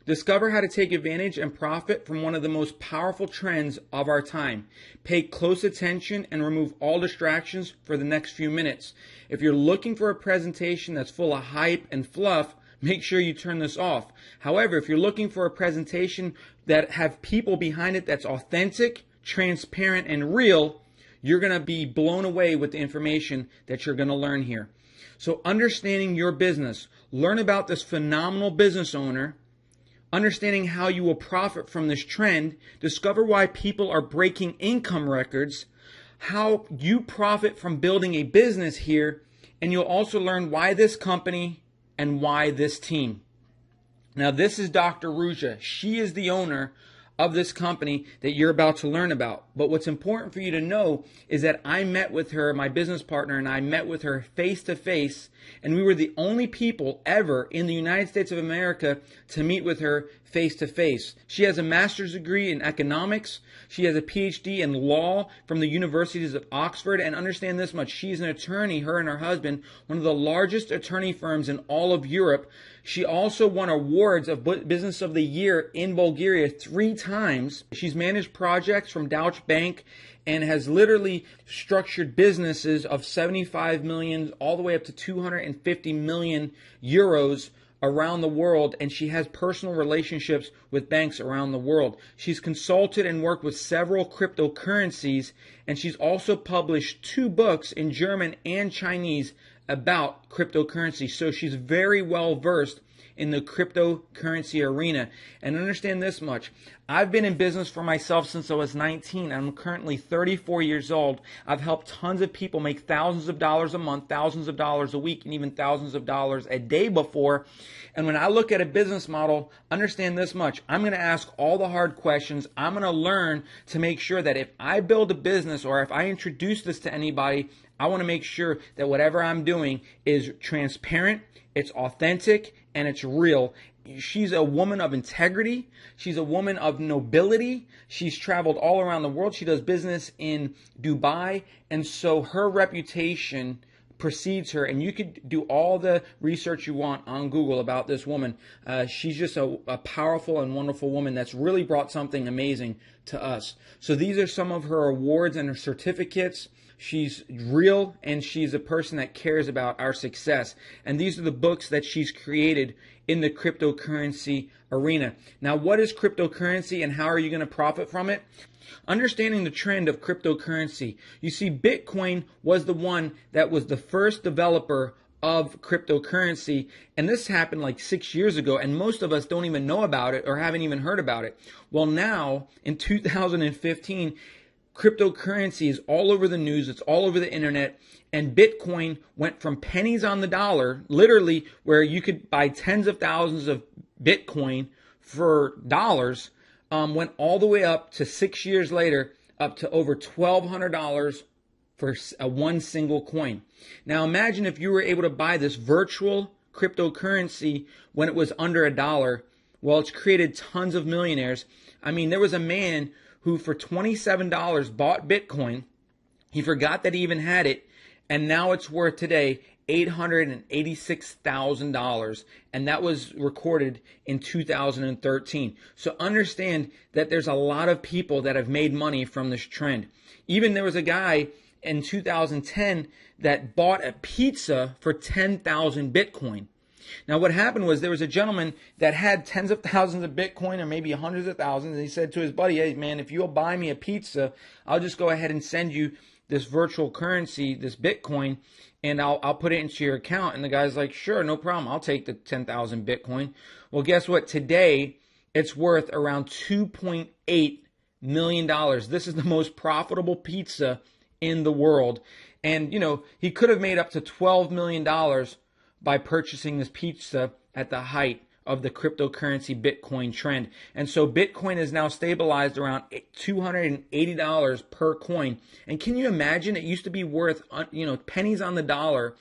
Discover how to take advantage and profit from one of the most powerful trends of our time. Pay close attention and remove all distractions for the next few minutes. If you're looking for a presentation that's full of hype and fluff, make sure you turn this off. However, if you're looking for a presentation that have people behind it that's authentic, transparent, and real, you're going to be blown away with the information that you're going to learn here. So understanding your business, learn about this phenomenal business owner, understanding how you will profit from this trend, discover why people are breaking income records, how you profit from building a business here, and you'll also learn why this company and why this team. Now, this is Dr. Ruja. She is the owner of this company that you're about to learn about. But what's important for you to know is that I met with her, my business partner, and I met with her face to face, and we were the only people ever in the United States of America to meet with her face to face. She has a master's degree in economics. She has a PhD in law from the universities of Oxford. And understand this much, she's an attorney, her and her husband, one of the largest attorney firms in all of Europe. She also won awards of Business of the Year in Bulgaria 3 times. She's managed projects from Deutsche Bank and has literally structured businesses of 75 million all the way up to 250 million euros around the world, and she has personal relationships with banks around the world. She's consulted and worked with several cryptocurrencies, and she's also published 2 books in German and Chinese about cryptocurrency. So she's very well versed in the cryptocurrency arena. And understand this much, I've been in business for myself since I was 19. I'm currently 34 years old. I've helped tons of people make thousands of dollars a month, thousands of dollars a week, and even thousands of dollars a day before. And when I look at a business model, understand this much, I'm going to ask all the hard questions. I'm going to learn to make sure that if I build a business or if I introduce this to anybody, I want to make sure that whatever I'm doing is transparent, it's authentic, and it's real. She's a woman of integrity. She's a woman of nobility. She's traveled all around the world. She does business in Dubai. And so her reputation precedes her. And you could do all the research you want on Google about this woman. She's just a powerful and wonderful woman that's really brought something amazing to us. So these are some of her awards and her certificates. She's real, and she's a person that cares about our success. And these are the books that she's created in the cryptocurrency arena. Now, what is cryptocurrency and how are you going to profit from it? Understanding the trend of cryptocurrency. You see, Bitcoin was the one that was the first developer of cryptocurrency, and this happened like 6 years ago, and most of us don't even know about it or haven't even heard about it. Well, now, in 2015, cryptocurrency is all over the news, it's all over the internet, and Bitcoin went from pennies on the dollar, literally where you could buy tens of thousands of Bitcoin for dollars, went all the way up to 6 years later, up to over $1,200 for one single coin. Now imagine if you were able to buy this virtual cryptocurrency when it was under $1. Well, it's created tons of millionaires. I mean, there was a man who for $27 bought Bitcoin. He forgot that he even had it, and now it's worth today $886,000, and that was recorded in 2013. So understand that there's a lot of people that have made money from this trend. Even there was a guy in 2010 that bought a pizza for 10,000 Bitcoin. Now, what happened was there was a gentleman that had tens of thousands of Bitcoin or maybe hundreds of thousands, and he said to his buddy, hey, man, if you'll buy me a pizza, I'll just go ahead and send you this virtual currency, this Bitcoin, and I'll put it into your account. And the guy's like, sure, no problem. I'll take the 10,000 Bitcoin. Well, guess what? Today, it's worth around $2.8 million. This is the most profitable pizza in the world. And, you know, he could have made up to $12 million by purchasing this pizza at the height of the cryptocurrency Bitcoin trend. And so Bitcoin is now stabilized around $280 per coin. And can you imagine? It used to be worth, pennies on the dollar.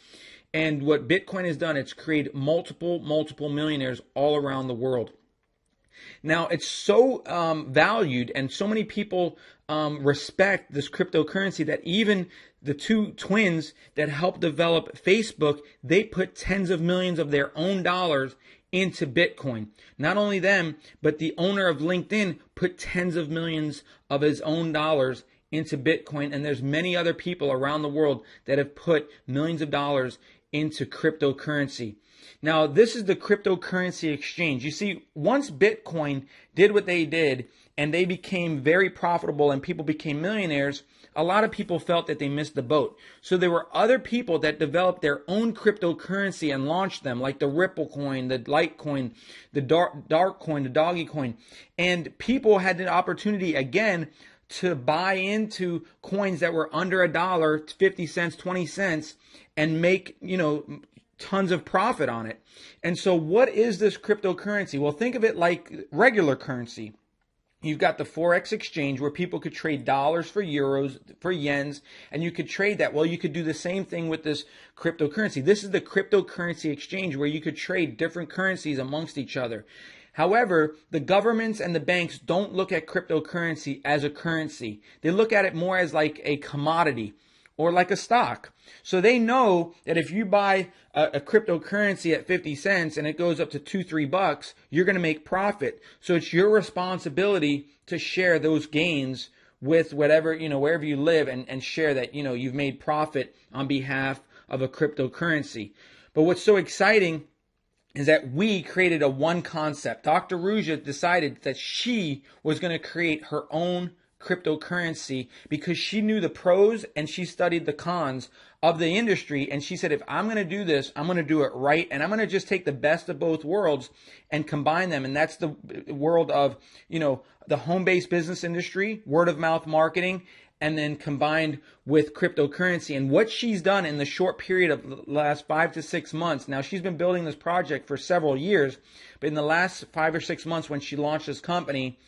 And what Bitcoin has done, it's created multiple millionaires all around the world. Now, it's so valued, and so many people respect this cryptocurrency that even the two twins that helped develop Facebook, they put tens of millions of their own dollars into Bitcoin. Not only them, but the owner of LinkedIn put tens of millions of his own dollars into Bitcoin, and there's many other people around the world that have put millions of dollars into cryptocurrency. Now, this is the cryptocurrency exchange. You see, once Bitcoin did what they did and they became very profitable and people became millionaires, a lot of people felt that they missed the boat. So there were other people that developed their own cryptocurrency and launched them, like the Ripple coin, the Litecoin, the Dark coin, the Doggy coin. And people had the opportunity again to buy into coins that were under $1, 50 cents, 20 cents, and make, tons of profit on it. And so what is this cryptocurrency? Well, think of it like regular currency. You've got the Forex exchange where people could trade dollars for euros, for yens, and you could trade that. Well, you could do the same thing with this cryptocurrency. This is the cryptocurrency exchange where you could trade different currencies amongst each other. However, the governments and the banks don't look at cryptocurrency as a currency. They look at it more as like a commodity or like a stock. So they know that if you buy a cryptocurrency at 50 cents and it goes up to $2-3, you're going to make profit. So it's your responsibility to share those gains with whatever, wherever you live and share that, you've made profit on behalf of a cryptocurrency. But what's so exciting is that we created a one concept. Dr. Ruja decided that she was going to create her own cryptocurrency because she knew the pros and she studied the cons of the industry. And she said, if I'm going to do this, I'm going to do it right. And I'm going to just take the best of both worlds and combine them. And that's the world of, the home-based business industry, word of mouth marketing, and then combined with cryptocurrency. And what she's done in the short period of the last 5 to 6 months, now she's been building this project for several years, but in the last 5 or 6 months when she launched this company,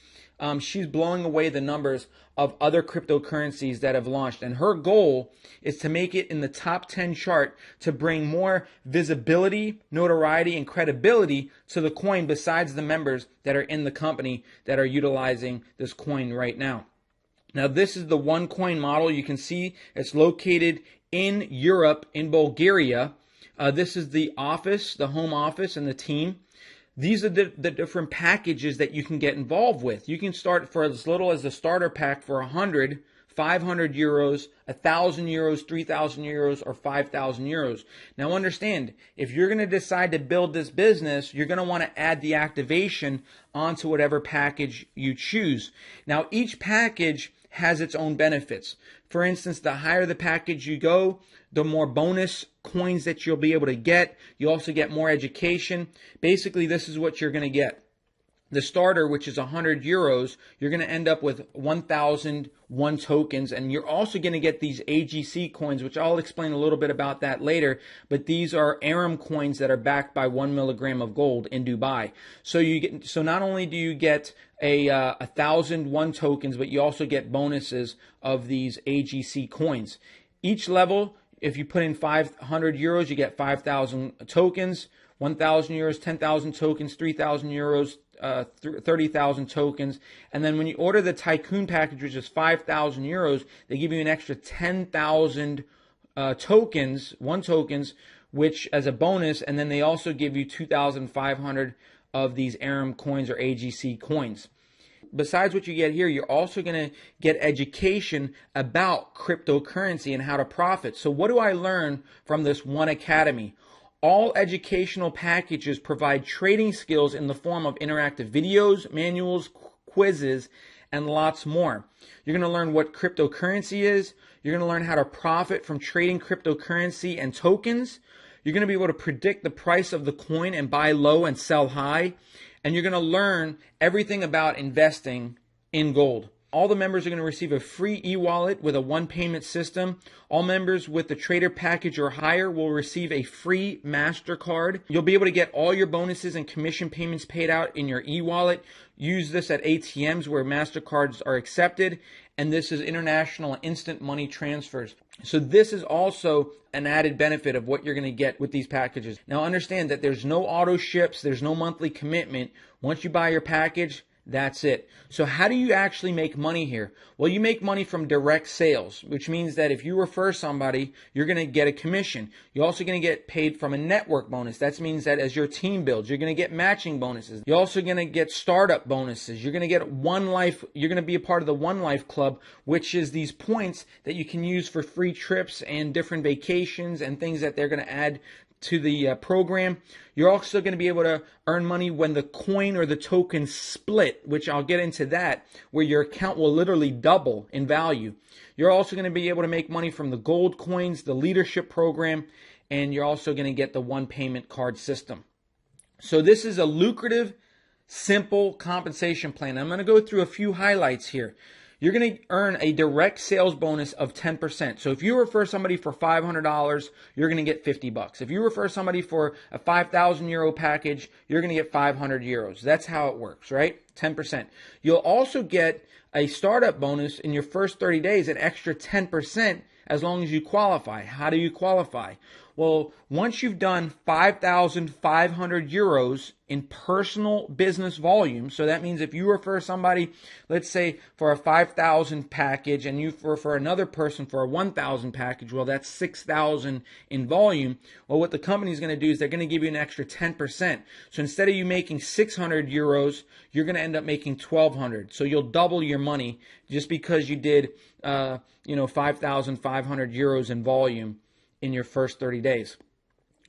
she's blowing away the numbers of other cryptocurrencies that have launched. And her goal is to make it in the top 10 chart to bring more visibility, notoriety, and credibility to the coin besides the members that are in the company that are utilizing this coin right now. Now, this is the OneCoin model. You can see it's located in Europe, in Bulgaria. This is the office, the home office, and the team. These are the different packages that you can get involved with. You can start for as little as the starter pack for 100, 500 euros, 1,000 euros, 3,000 euros, or 5,000 euros. Now understand, if you're going to decide to build this business, you're going to want to add the activation onto whatever package you choose. Now each package has its own benefits. For instance, the higher the package you go, the more bonus coins that you'll be able to get. You also get more education. Basically, this is what you're going to get. The starter, which is 100 euros, you're going to end up with 1,001 tokens, and you're also going to get these AGC coins, which I'll explain a little bit about that later, but these are Aram coins that are backed by 1 milligram of gold in Dubai. So not only do you get a 1,001 tokens, but you also get bonuses of these AGC coins. Each level, if you put in 500 euros, you get 5,000 tokens, 1,000 euros, 10,000 tokens, 3,000 euros, 30,000 tokens. And then when you order the Tycoon package, which is 5,000 euros, they give you an extra 10,000 tokens, which as a bonus. And then they also give you 2,500 of these Aram coins or AGC coins. Besides what you get here, you're also going to get education about cryptocurrency and how to profit. So what do I learn from this one academy? All educational packages provide trading skills in the form of interactive videos, manuals, quizzes, and lots more. You're going to learn what cryptocurrency is. You're going to learn how to profit from trading cryptocurrency and tokens. You're going to be able to predict the price of the coin and buy low and sell high. And you're going to learn everything about investing in gold. All the members are going to receive a free e-wallet with a one-payment system. All members with the trader package or higher will receive a free MasterCard. You'll be able to get all your bonuses and commission payments paid out in your e-wallet. Use this at ATMs where MasterCards are accepted. And this is international and instant money transfers. So this is also an added benefit of what you're going to get with these packages. Now understand that there's no auto ships, there's no monthly commitment. Once you buy your package, That's it. So how do you actually make money here? Well, you make money from direct sales, which means that if you refer somebody, you're going to get a commission. You're also going to get paid from a network bonus. That means that as your team builds, you're going to get matching bonuses. You're also going to get startup bonuses. You're going to get One Life. You're going to be a part of the One Life Club, which is these points that you can use for free trips and different vacations and things that they're going to add to the program. You're also going to be able to earn money when the coin or the token split, which I'll get into that, where your account will literally double in value. You're also going to be able to make money from the gold coins, the leadership program, and you're also going to get the one payment card system. So this is a lucrative, simple compensation plan. I'm going to go through a few highlights here. You're going to earn a direct sales bonus of 10%. So if you refer somebody for $500, you're going to get $50. If you refer somebody for a 5,000 euro package, you're going to get 500 euros. That's how it works, right? 10%. You'll also get a startup bonus in your first 30 days, an extra 10% as long as you qualify. How do you qualify? Well, once you've done 5,500 euros in personal business volume, so that means if you refer somebody, let's say for a 5,000 package, and you refer another person for a 1,000 package, well, that's 6,000 in volume. Well, what the company's going to do is they're going to give you an extra 10%. So instead of you making 600 euros, you're going to end up making 1,200. So you'll double your money just because you did, 5,500 euros in volume in your first 30 days.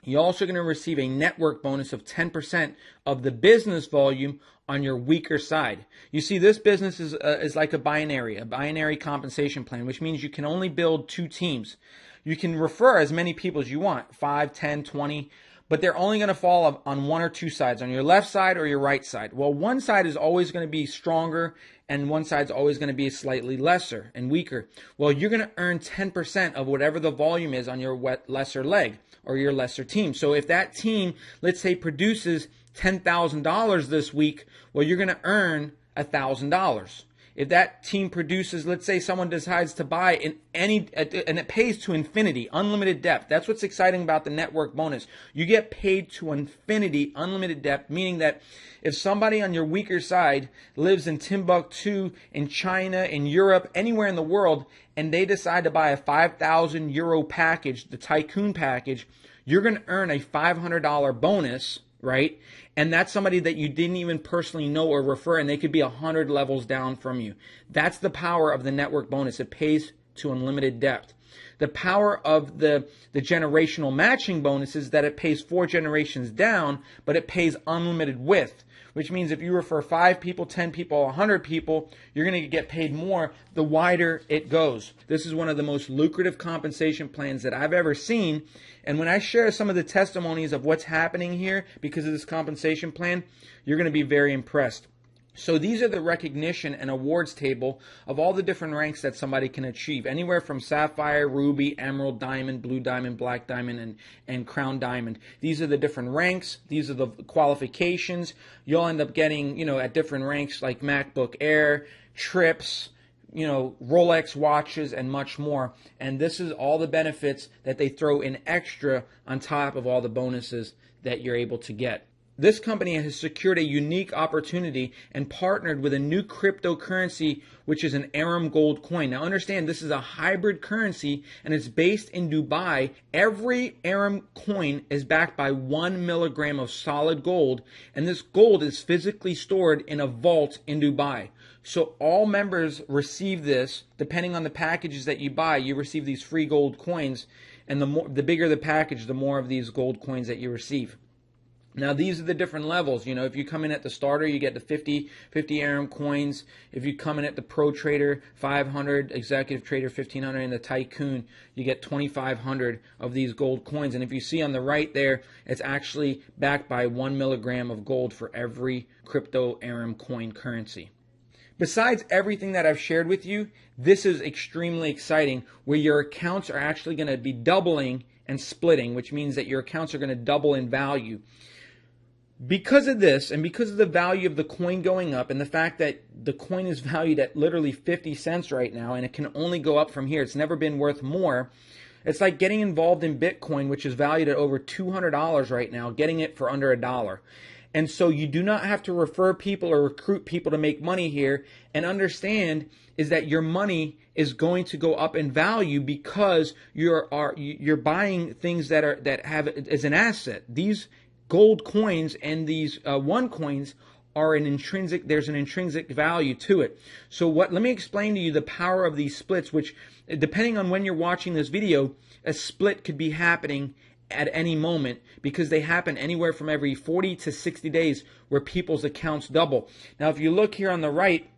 You're also going to receive a network bonus of 10% of the business volume on your weaker side. You see, this business is like a binary compensation plan, which means you can only build 2 teams. You can refer as many people as you want, 5, 10, 20, but they're only going to fall on 1 or 2 sides, on your left side or your right side. Well, one side is always going to be stronger, and one side's always going to be slightly lesser and weaker. Well, you're going to earn 10% of whatever the volume is on your lesser leg or your lesser team. So if that team, let's say, produces $10,000 this week, well, you're going to earn $1,000. If that team produces, let's say someone decides to buy and it pays to infinity, unlimited depth. That's what's exciting about the network bonus. You get paid to infinity, unlimited depth, meaning that if somebody on your weaker side lives in Timbuktu, in China, in Europe, anywhere in the world, and they decide to buy a 5,000 euro package, the Tycoon package, you're going to earn a $500 bonus, right? And that's somebody that you didn't even personally know or refer, and they could be 100 levels down from you. That's the power of the network bonus. It pays to unlimited depth. The power of the generational matching bonus is that it pays 4 generations down, but it pays unlimited width, which means if you refer 5 people, 10 people, 100 people, you're going to get paid more the wider it goes. This is one of the most lucrative compensation plans that I've ever seen. And when I share some of the testimonies of what's happening here because of this compensation plan, you're going to be very impressed. So these are the recognition and awards table of all the different ranks that somebody can achieve. Anywhere from Sapphire, Ruby, Emerald, Diamond, Blue Diamond, Black Diamond, and Crown Diamond. These are the different ranks. These are the qualifications. You'll end up getting, at different ranks like MacBook Air, trips, Rolex watches, and much more. And this is all the benefits that they throw in extra on top of all the bonuses that you're able to get. This company has secured a unique opportunity and partnered with a new cryptocurrency, which is an Aram gold coin. Now understand, this is a hybrid currency and it's based in Dubai. Every Aram coin is backed by 1 milligram of solid gold, and this gold is physically stored in a vault in Dubai. So all members receive this. Depending on the packages that you buy, you receive these free gold coins, and the bigger the package, the more of these gold coins that you receive. Now, these are the different levels. If you come in at the starter, you get the 50 Aram coins. If you come in at the Pro Trader, 500, Executive Trader, 1,500, and the Tycoon, you get 2,500 of these gold coins. And if you see on the right there, it's actually backed by 1 milligram of gold for every crypto Aram coin currency. Besides everything that I've shared with you, this is extremely exciting, where your accounts are actually going to be doubling and splitting, which means that your accounts are going to double in value. Because of this, and because of the value of the coin going up, and the fact that the coin is valued at literally 50 cents right now, and it can only go up from here, it's never been worth more. It's like getting involved in Bitcoin, which is valued at over $200 right now, getting it for under $1. And so you do not have to refer people or recruit people to make money here. And understand is that your money is going to go up in value because you're buying things that have as an asset. These gold coins and these OneCoins are there's an intrinsic value to it. So let me explain to you the power of these splits, which depending on when you're watching this video, a split could be happening at any moment because they happen anywhere from every 40 to 60 days where people's accounts double. Now, if you look here on the right,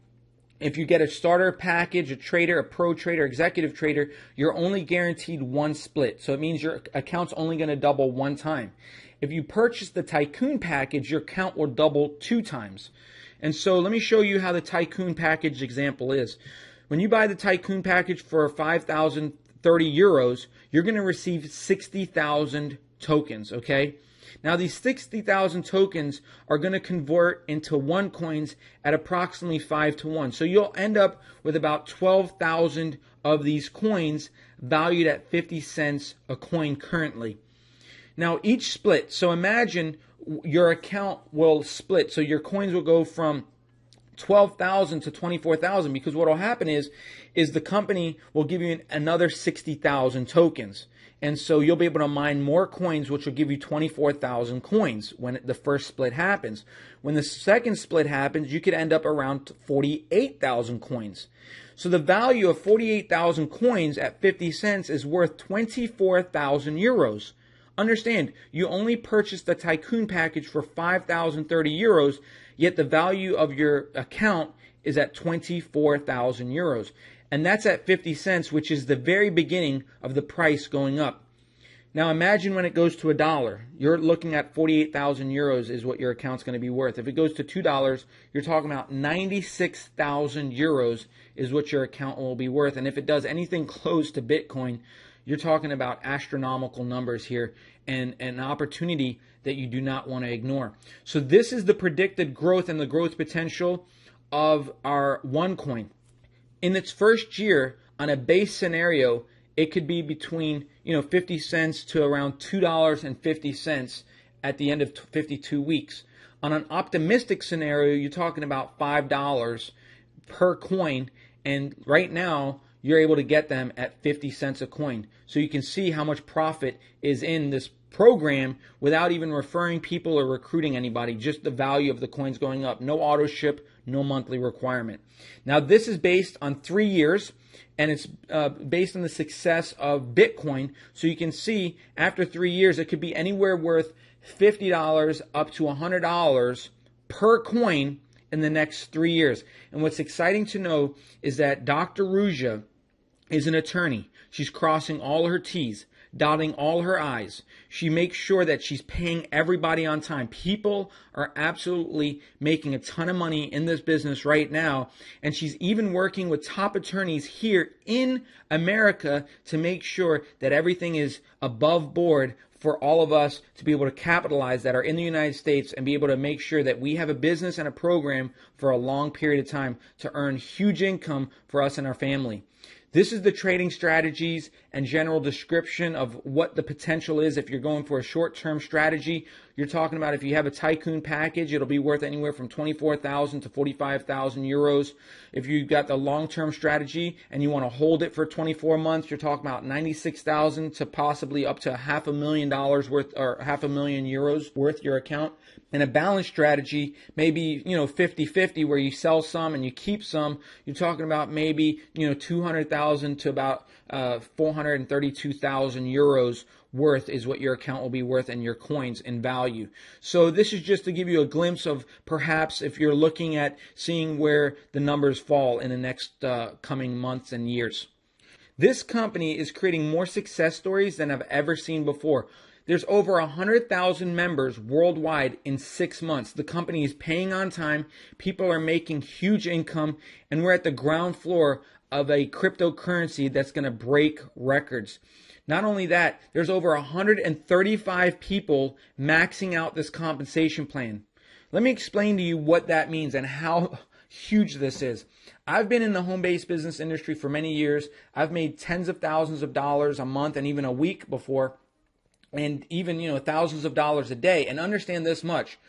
if you get a starter package, a trader, a pro trader, executive trader, you're only guaranteed one split. So it means your account's only going to double one time. If you purchase the Tycoon package, your account will double 2 times. And so let me show you how the Tycoon package example is. When you buy the Tycoon package for 5,030 euros, you're going to receive 60,000 tokens, okay? Now these 60,000 tokens are going to convert into OneCoins at approximately 5 to 1. So you'll end up with about 12,000 of these coins valued at 50 cents a coin currently. Now each split, so imagine your account will split. So your coins will go from 12,000 to 24,000 because what will happen is the company will give you another 60,000 tokens. And so you'll be able to mine more coins, which will give you 24,000 coins when the first split happens. When the second split happens, you could end up around 48,000 coins. So the value of 48,000 coins at 50 cents is worth 24,000 euros. Understand, you only purchased the Tycoon package for 5,030 euros, yet the value of your account is at 24,000 euros. And that's at 50 cents, which is the very beginning of the price going up. Now imagine when it goes to $1. You're looking at 48,000 euros is what your account's going to be worth. If it goes to $2, you're talking about 96,000 euros is what your account will be worth. And if it does anything close to Bitcoin, you're talking about astronomical numbers here and an opportunity that you do not want to ignore. So this is the predicted growth and the growth potential of our OneCoin. In its first year, on a base scenario, it could be between 50 cents to around $2.50 at the end of 52 weeks. On an optimistic scenario, you're talking about $5 per coin, and right now you're able to get them at 50 cents a coin. So you can see how much profit is in this program without even referring people or recruiting anybody, just the value of the coins going up. No auto ship, no monthly requirement. Now this is based on 3 years, and it's based on the success of Bitcoin. So you can see after 3 years, it could be anywhere worth $50 up to $100 per coin in the next 3 years. And what's exciting to know is that Dr. Ruja is an attorney. She's crossing all her T's, dotting all her I's. She makes sure that she's paying everybody on time. People are absolutely making a ton of money in this business right now, and she's even working with top attorneys here in America to make sure that everything is above board for all of us to be able to capitalize that are in the United States and be able to make sure that we have a business and a program for a long period of time to earn huge income for us and our family. This is the trading strategies and general description of what the potential is if you're going for a short-term strategy. You're talking about if you have a Tycoon package, it'll be worth anywhere from 24,000 to 45,000 euros. If you've got the long-term strategy and you want to hold it for 24 months, you're talking about 96,000 to possibly up to $500,000 worth, or 500,000 euros worth your account. And a balanced strategy, maybe 50-50, where you sell some and you keep some. You're talking about maybe 200,000 to about 432,000 euros worth is what your account will be worth and your coins in value. So this is just to give you a glimpse of perhaps if you're looking at seeing where the numbers fall in the next coming months and years. This company is creating more success stories than I've ever seen before. There's over 100,000 members worldwide in 6 months. The company is paying on time. People are making huge income, and we're at the ground floor of a cryptocurrency that's going to break records. Not only that, there's over 135 people maxing out this compensation plan. Let me explain to you what that means and how huge this is. I've been in the home-based business industry for many years. I've made tens of thousands of dollars a month and even a week before, and even thousands of dollars a day. And understand this much: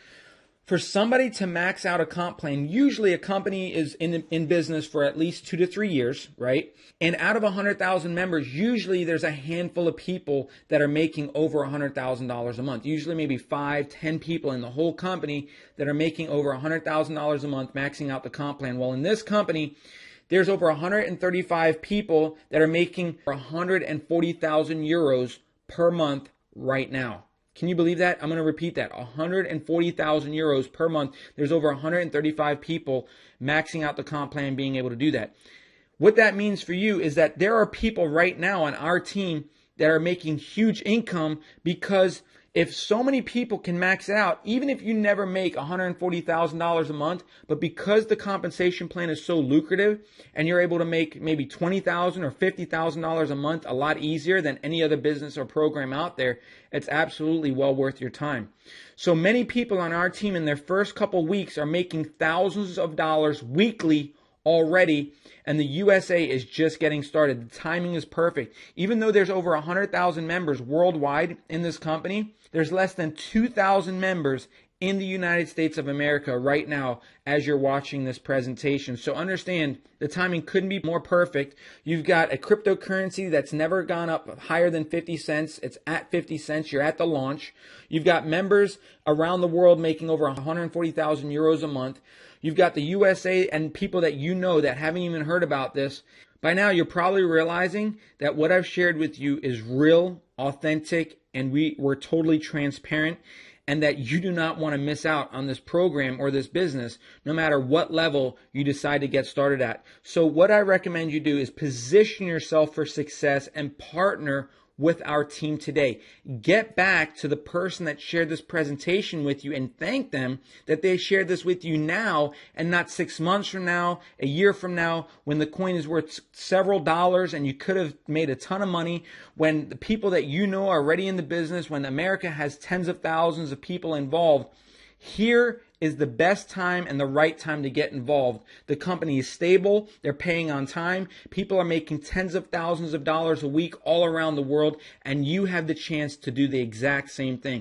For somebody to max out a comp plan, usually a company is in business for at least 2 to 3 years, right? And out of 100,000 members, usually there's a handful of people that are making over $100,000 a month. Usually maybe 5, 10 people in the whole company that are making over $100,000 a month, maxing out the comp plan. Well, in this company, there's over 135 people that are making 140,000 euros per month right now. Can you believe that? I'm going to repeat that. 140,000 euros per month. There's over 135 people maxing out the comp plan, being able to do that. What that means for you is that there are people right now on our team that are making huge income, because if so many people can max it out, even if you never make $140,000 a month, but because the compensation plan is so lucrative and you're able to make maybe $20,000 or $50,000 a month a lot easier than any other business or program out there, it's absolutely well worth your time. So many people on our team in their first couple weeks are making thousands of dollars weekly already, and the USA is just getting started. The timing is perfect. Even though there's over 100,000 members worldwide in this company, there's less than 2,000 members in the United States of America right now as you're watching this presentation. So understand, the timing couldn't be more perfect. You've got a cryptocurrency that's never gone up higher than 50 cents. It's at 50 cents. You're at the launch. You've got members around the world making over 140,000 euros a month. You've got the USA and people that you know that haven't even heard about this. By now, you're probably realizing that what I've shared with you is real, authentic, and we're totally transparent, and that you do not want to miss out on this program or this business, no matter what level you decide to get started at. So what I recommend you do is position yourself for success and partner with our team today. Get back to the person that shared this presentation with you and thank them that they shared this with you now and not 6 months from now, a year from now, when the coin is worth several dollars and you could have made a ton of money, when the people that you know are already in the business, when America has tens of thousands of people involved. Here is the best time and the right time to get involved. The company is stable. They're paying on time. People are making tens of thousands of dollars a week all around the world, and you have the chance to do the exact same thing.